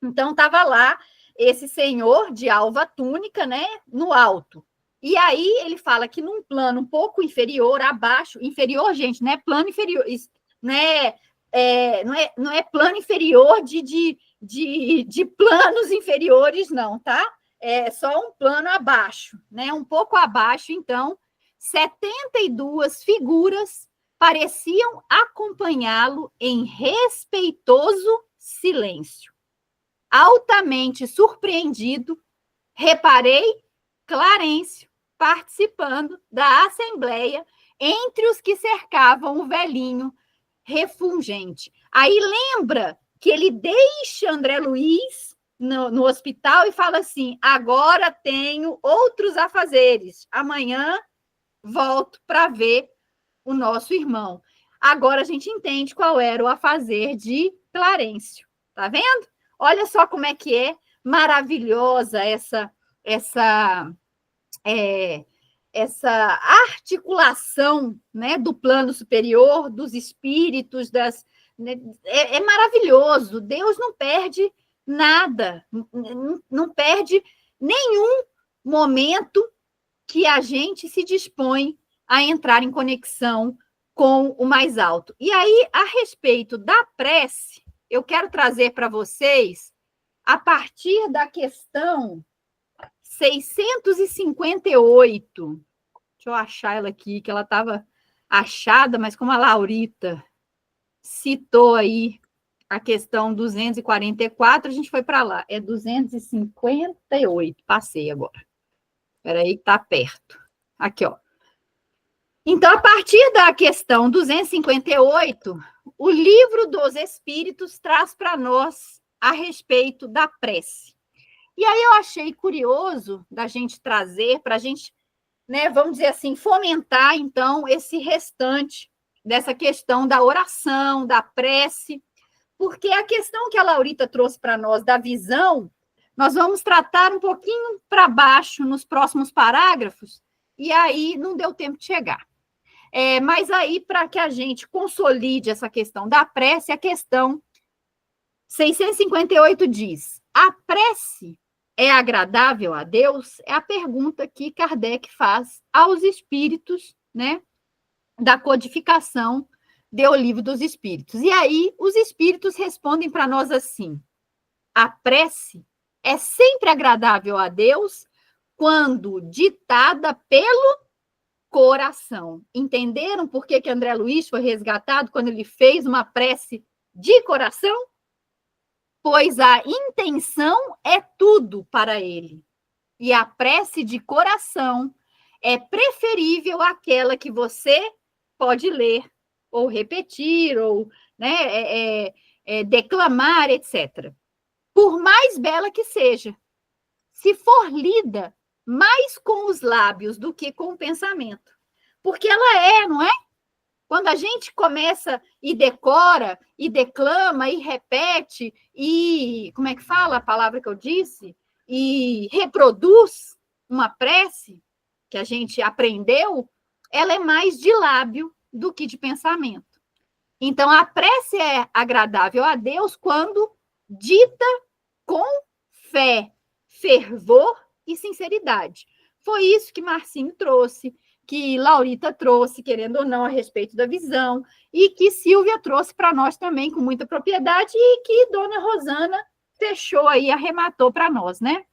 então estava lá esse senhor de alva túnica, né, no alto. E aí ele fala que num plano um pouco inferior, abaixo, inferior, gente, não é plano inferior, não é plano inferior de planos inferiores, não, tá? É só um plano abaixo, né? Um pouco abaixo, então, 72 figuras pareciam acompanhá-lo em respeitoso silêncio. Altamente surpreendido, reparei Clarencio participando da assembleia entre os que cercavam o velhinho refulgente. Aí lembra que ele deixa André Luiz no hospital e fala assim, agora tenho outros afazeres, amanhã volto para ver o nosso irmão. Agora a gente entende qual era o afazer de Clarencio, tá vendo? Olha só como é que é maravilhosa essa articulação, né, do plano superior, dos espíritos, é maravilhoso. Deus não perde nada, não perde nenhum momento que a gente se dispõe a entrar em conexão com o mais alto. E aí, a respeito da prece, eu quero trazer para vocês, a partir da questão 658, deixa eu achar ela aqui, que ela estava achada, mas como a Laurita citou aí a questão 244, a gente foi para lá. É 258, passei agora. Espera aí, está perto. Aqui, ó. Então, a partir da questão 258, o Livro dos Espíritos traz para nós a respeito da prece. E aí eu achei curioso da gente trazer, para a gente, né, vamos dizer assim, fomentar, então, esse restante dessa questão da oração, da prece, porque a questão que a Laurita trouxe para nós da visão, nós vamos tratar um pouquinho para baixo nos próximos parágrafos, e aí não deu tempo de chegar. Mas aí, para que a gente consolide essa questão da prece, a questão 658 diz: a prece é agradável a Deus? É a pergunta que Kardec faz aos espíritos, né, da codificação do Livro dos Espíritos. E aí, os espíritos respondem para nós assim: a prece é sempre agradável a Deus quando ditada pelo coração. Entenderam por que André Luiz foi resgatado quando ele fez uma prece de coração? Pois a intenção é tudo para ele. E a prece de coração é preferível àquela que você pode ler, ou repetir, ou, né, declamar, etc. Por mais bela que seja, se for lida mais com os lábios do que com o pensamento. Porque ela não é? Quando a gente começa e decora, e declama, e repete, e, como é que fala a palavra que eu disse? E reproduz uma prece que a gente aprendeu, ela é mais de lábio do que de pensamento. Então, a prece é agradável a Deus quando dita com fé, fervor e sinceridade. Foi isso que Marcinho trouxe, que Laurita trouxe, querendo ou não, a respeito da visão, e que Silvia trouxe para nós também com muita propriedade, e que Dona Rosana fechou aí, arrematou para nós, né?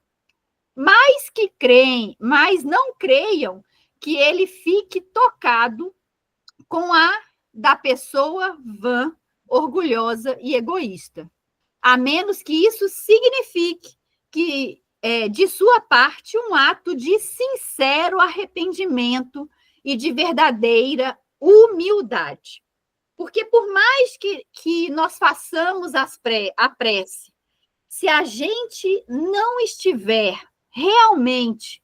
Mas que creem, mas não creiam que ele fique tocado com a da pessoa vã, orgulhosa e egoísta. A menos que isso signifique que de sua parte, um ato de sincero arrependimento e de verdadeira humildade. Porque por mais que nós façamos a prece, se a gente não estiver realmente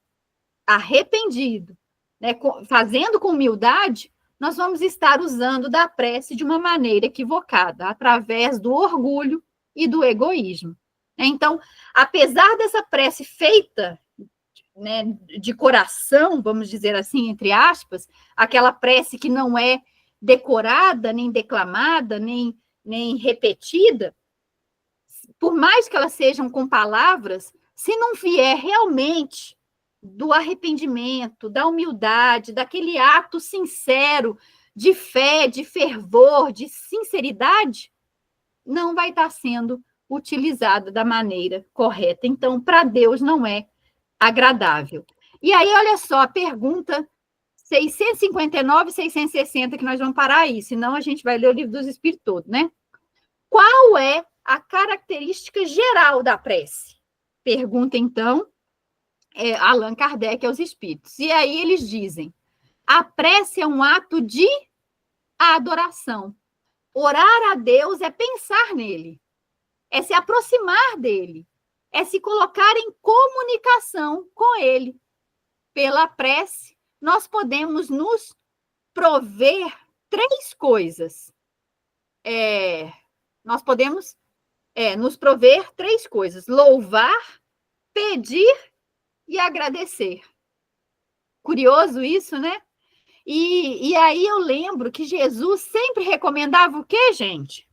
arrependido, né, fazendo com humildade, nós vamos estar usando da prece de uma maneira equivocada, através do orgulho e do egoísmo. Então, apesar dessa prece feita, né, de coração, vamos dizer assim, entre aspas, aquela prece que não é decorada, nem declamada, nem repetida, por mais que elas sejam com palavras, se não vier realmente do arrependimento, da humildade, daquele ato sincero de fé, de fervor, de sinceridade, não vai estar sendo utilizado da maneira correta. Então, para Deus não é agradável. E aí, olha só, a pergunta 659 e 660, que nós vamos parar aí, senão a gente vai ler o Livro dos Espíritos todo, né? Qual é a característica geral da prece? Pergunta, então, Allan Kardec aos Espíritos. E aí eles dizem: a prece é um ato de adoração. Orar a Deus é pensar nele, é se aproximar dele, é se colocar em comunicação com ele. Pela prece, nós podemos nos prover três coisas. Nós podemos nos prover três coisas: louvar, pedir e agradecer. Curioso isso, né? E aí eu lembro que Jesus sempre recomendava o quê, gente?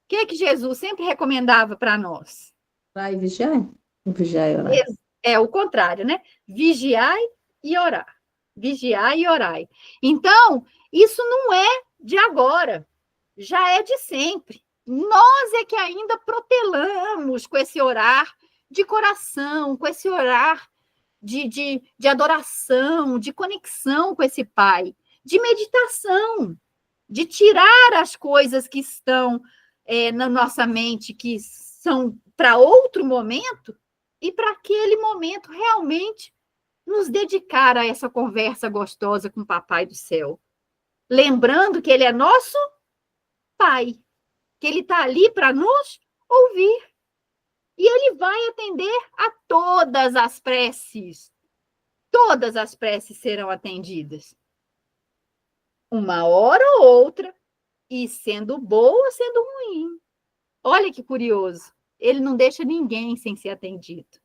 O que Jesus sempre recomendava para nós? Orar e vigiar? Vigiar e orar. É o contrário, né? Vigiai e orar. Vigiai e orai. Então, isso não é de agora, já é de sempre. Nós é que ainda protelamos com esse orar de coração, com esse orar de adoração, de conexão com esse Pai, de meditação. de tirar as coisas que estão na nossa mente, que são para outro momento, e para aquele momento realmente nos dedicar a essa conversa gostosa com o Papai do Céu. Lembrando que ele é nosso Pai, que ele está ali para nos ouvir. E ele vai atender a todas as preces. Todas as preces serão atendidas. Uma hora ou outra, e sendo boa, sendo ruim. Olha que curioso. Ele não deixa ninguém sem ser atendido.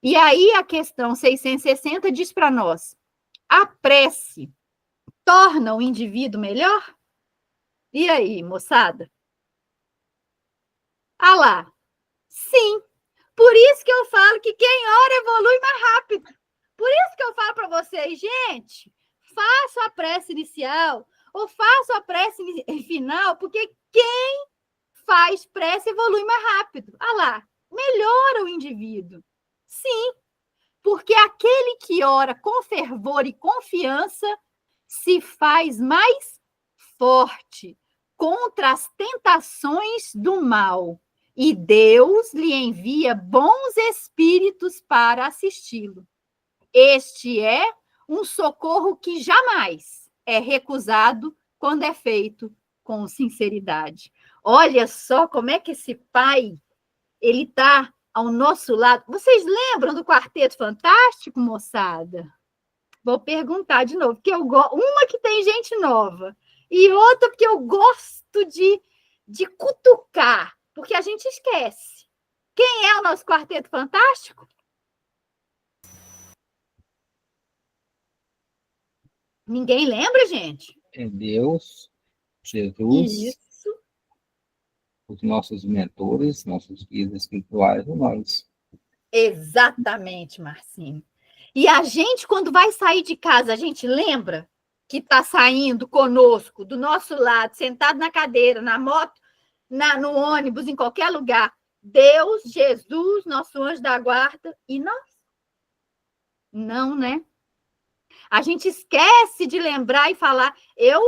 E aí a questão 660 diz para nós: a prece torna o indivíduo melhor? E aí, moçada? Ah lá. Sim. Por isso que eu falo que quem ora evolui mais rápido. Por isso que eu falo para vocês, gente, façam a prece inicial ou façam a prece final, porque quem faz prece evolui mais rápido. Ah lá, melhora o indivíduo. Sim, porque aquele que ora com fervor e confiança se faz mais forte contra as tentações do mal, e Deus lhe envia bons espíritos para assisti-lo. Este é um socorro que jamais é recusado quando é feito com sinceridade. Olha só como é que esse pai, ele está ao nosso lado. Vocês lembram do Quarteto Fantástico, moçada? Vou perguntar de novo, porque uma que tem gente nova e outra porque eu gosto de cutucar, porque a gente esquece. Quem é o nosso Quarteto Fantástico? Ninguém lembra, gente? É Deus, Jesus, Isso. os nossos mentores, nossos guias espirituais e nós. Exatamente, Marcinho. E a gente, quando vai sair de casa, a gente lembra que está saindo conosco, do nosso lado, sentado na cadeira, na moto, no ônibus, em qualquer lugar, Deus, Jesus, nosso anjo da guarda, e nós? Não, né? A gente esquece de lembrar e falar. Eu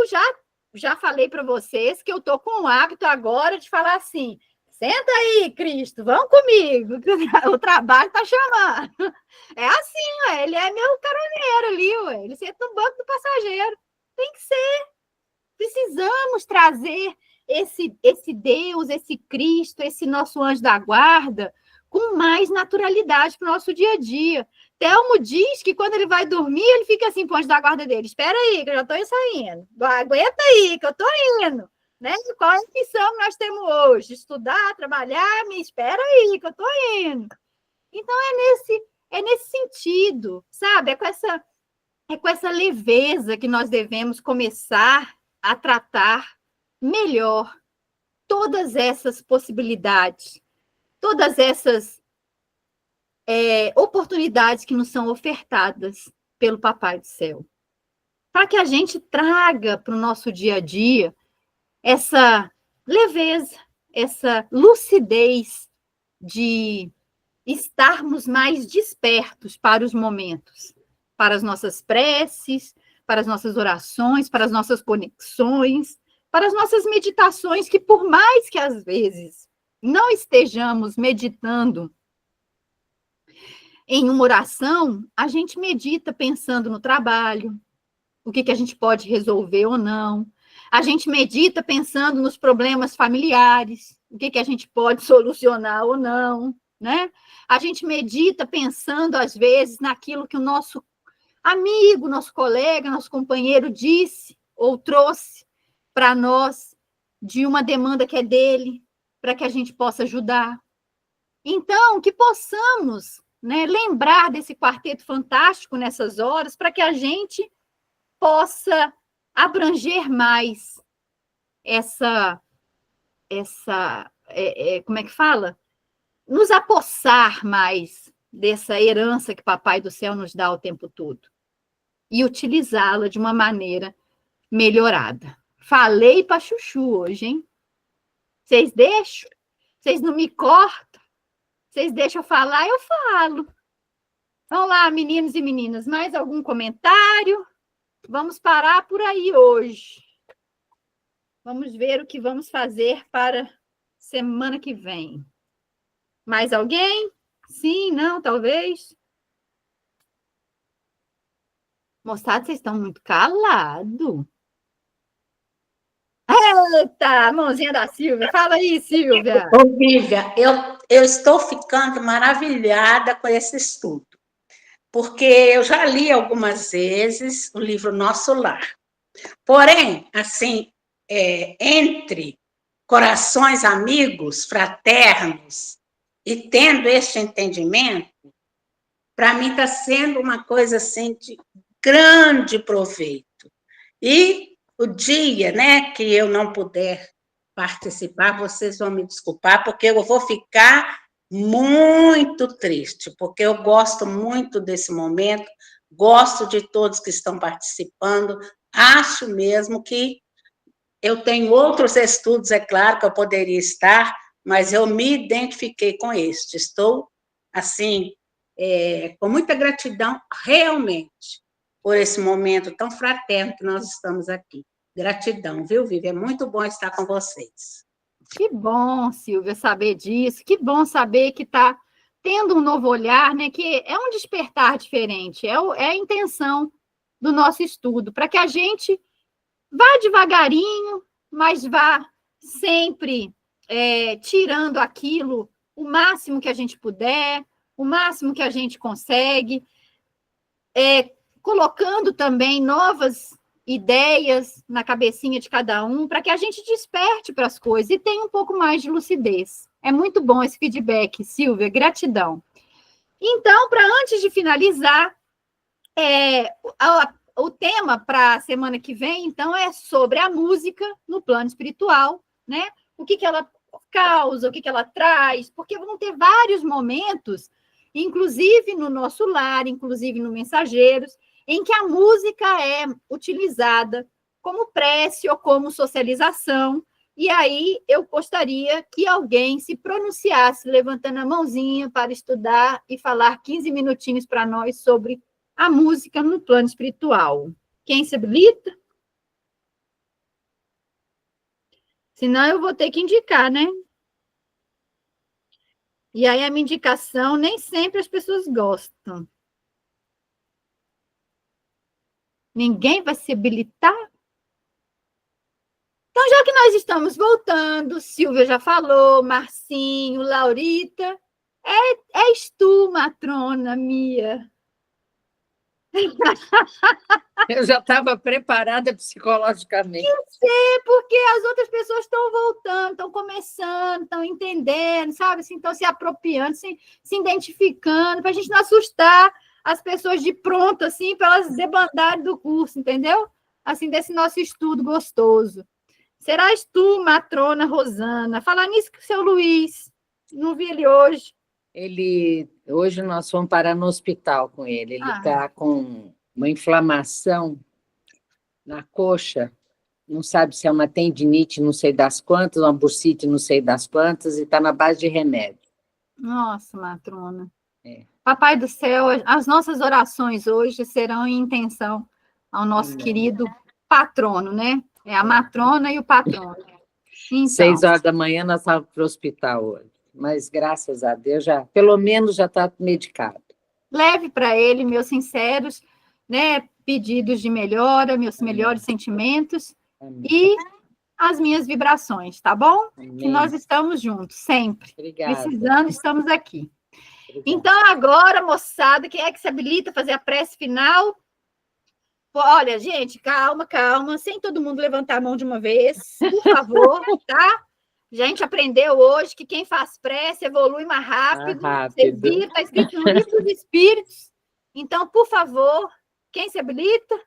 já falei para vocês que eu estou com o hábito agora de falar assim: senta aí, Cristo, vamos comigo, que o trabalho está chamando. É assim, ué, ele é meu caroneiro ali, ué, ele senta no banco do passageiro. Tem que ser. Precisamos trazer esse Deus, esse Cristo, esse nosso anjo da guarda, com mais naturalidade para o nosso dia a dia. Telmo diz que quando ele vai dormir, ele fica assim, põe da guarda dele. Espera aí, que eu já estou saindo. Aguenta aí, que eu estou indo. Né? Qual é a missão que nós temos hoje? Estudar, trabalhar, me espera aí, que eu estou indo. Então, é nesse sentido, sabe? É com essa leveza que nós devemos começar a tratar melhor todas essas possibilidades, todas essas oportunidades que nos são ofertadas pelo Papai do Céu. Para que a gente traga para o nosso dia a dia essa leveza, essa lucidez de estarmos mais despertos para os momentos, para as nossas preces, para as nossas orações, para as nossas conexões, para as nossas meditações, que por mais que às vezes não estejamos meditando em uma oração, a gente medita pensando no trabalho, o que a gente pode resolver ou não. A gente medita pensando nos problemas familiares, o que a gente pode solucionar ou não, né? A gente medita pensando, às vezes, naquilo que o nosso amigo, nosso colega, nosso companheiro disse ou trouxe para nós de uma demanda que é dele, para que a gente possa ajudar. Então, que possamos, né, lembrar desse quarteto fantástico nessas horas, para que a gente possa abranger mais como é que fala? Nos apossar mais dessa herança que Papai do Céu nos dá o tempo todo e utilizá-la de uma maneira melhorada. Falei para chuchu hoje, hein? Vocês deixam? Vocês não me cortam? Vocês deixam eu falar? Eu falo. Vamos lá, meninos e meninas, mais algum comentário? Vamos parar por aí hoje. Vamos ver o que vamos fazer para semana que vem. Mais alguém? Sim, não, talvez? Moçada, vocês estão muito calados. Eita, mãozinha da Silvia. Fala aí, Silvia. Ô, Vivian, eu estou ficando maravilhada com esse estudo, porque eu já li algumas vezes o livro Nosso Lar. Porém, assim, entre corações amigos, fraternos, e tendo este entendimento, para mim está sendo uma coisa assim de grande proveito. E o dia, né, que eu não puder participar, vocês vão me desculpar, porque eu vou ficar muito triste, porque eu gosto muito desse momento, gosto de todos que estão participando, acho mesmo que eu tenho outros estudos, é claro que eu poderia estar, mas eu me identifiquei com este. Estou, assim, com muita gratidão, realmente, por esse momento tão fraterno que nós estamos aqui. Gratidão, viu, Vivi? É muito bom estar com vocês. Que bom, Silvia, saber disso. Que bom saber que está tendo um novo olhar, né? Que é um despertar diferente, é a intenção do nosso estudo, para que a gente vá devagarinho, mas vá sempre tirando aquilo, o máximo que a gente puder, o máximo que a gente consegue, colocando também novas ideias na cabecinha de cada um, para que a gente desperte para as coisas e tenha um pouco mais de lucidez. É muito bom esse feedback, Silvia, gratidão. Então, para antes de finalizar, o tema para a semana que vem, então, é sobre a música no plano espiritual, né? O que ela causa, o que ela traz, porque vão ter vários momentos, inclusive no Nosso Lar, inclusive no Mensageiros, em que a música é utilizada como prece ou como socialização, e aí eu gostaria que alguém se pronunciasse, levantando a mãozinha para estudar e falar 15 minutinhos para nós sobre a música no plano espiritual. Quem se habilita? Senão eu vou ter que indicar, né? E aí a minha indicação nem sempre as pessoas gostam. Ninguém vai se habilitar? Então, já que nós estamos voltando, Silvia já falou, Marcinho, Laurita, és tu, matrona Mia. Eu já estava preparada psicologicamente. Porque as outras pessoas estão voltando, estão começando, estão entendendo, sabe? Assim, estão se apropriando, se identificando, para a gente não assustar as pessoas de pronto, assim, para elas debandarem do curso, entendeu? Assim, desse nosso estudo gostoso. Serás tu, matrona Rosana. Falar nisso com o seu Luiz. Não vi ele hoje. Hoje nós fomos parar no hospital com ele. Ele está com uma inflamação na coxa, não sabe se é uma tendinite, não sei das quantas, uma bursite, não sei das quantas, e está na base de remédio. Nossa, matrona. Papai do céu, as nossas orações hoje serão em intenção ao nosso querido patrono, né? É a matrona e o patrono. Então, 6 horas da manhã nós estávamos para o hospital hoje, mas graças a Deus, pelo menos já está medicado. Leve para ele meus sinceros, né, pedidos de melhora, meus melhores sentimentos. Amém. E as minhas vibrações, tá bom? Amém. Que nós estamos juntos, sempre. Obrigada. Precisando, estamos aqui. Obrigada. Então, agora, moçada, quem é que se habilita a fazer a prece final? Olha, gente, calma, sem todo mundo levantar a mão de uma vez, por favor, tá? A gente aprendeu hoje que quem faz prece evolui mais rápido. Você vira, está escrito no livro dos Espíritos. Então, por favor, quem se habilita?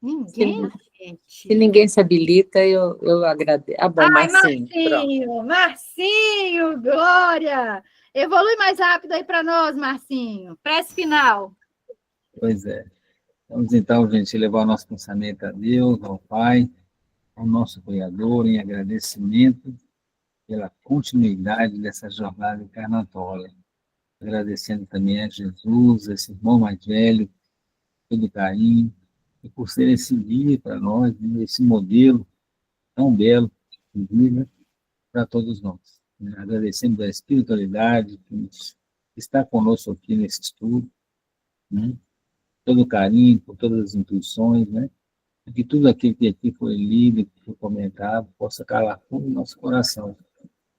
Ninguém, gente. Se ninguém se habilita, eu agradeço. Ah, bom, Marcinho, Marcinho, Glória. Evolui mais rápido aí para nós, Marcinho. Prece final. Pois é. Vamos então, gente, levar o nosso pensamento a Deus, ao Pai, ao nosso Criador, em agradecimento pela continuidade dessa jornada encarnatória. Agradecendo também a Jesus, esse irmão mais velho, todo carinho, e por ser esse guia para nós, né, esse modelo tão belo de vida para todos nós. Né? Agradecemos a espiritualidade que está conosco aqui nesse estudo, né? Todo o carinho, por todas as intuições, né? Que tudo aquilo que aqui foi lido, que foi comentado, possa calar fundo no nosso coração,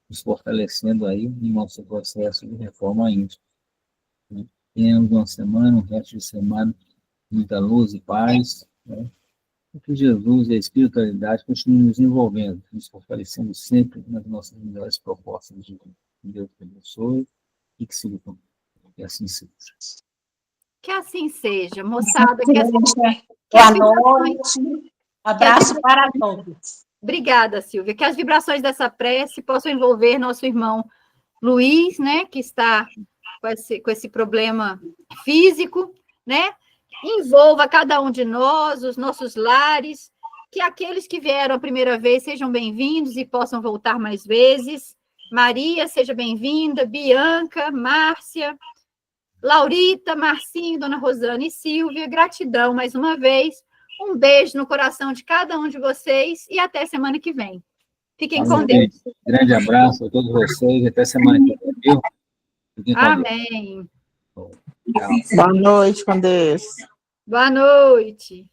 nos fortalecendo aí em nosso processo de reforma íntima. Né? Tenhamos uma semana, um resto de semana, muita luz e paz, né? Que Jesus e a espiritualidade continuem nos envolvendo, nos fortalecendo sempre nas nossas melhores propostas de vida. Que Deus te abençoe e que siga com que assim seja. Que assim seja, moçada. Boa noite. Abraço para todos. Obrigada, Silvia. Que as vibrações dessa prece possam envolver nosso irmão Luiz, né, que está com esse problema físico, né? Envolva cada um de nós, os nossos lares, que aqueles que vieram a primeira vez sejam bem-vindos e possam voltar mais vezes. Maria, seja bem-vinda. Bianca, Márcia, Laurita, Marcinho, Dona Rosana e Silvia, gratidão mais uma vez. Um beijo no coração de cada um de vocês e até semana que vem. Fiquem com Deus. Grande abraço a todos vocês e até semana que vem, viu? Fiquem com Amém. Deus. Boa noite, com Deus. Boa noite.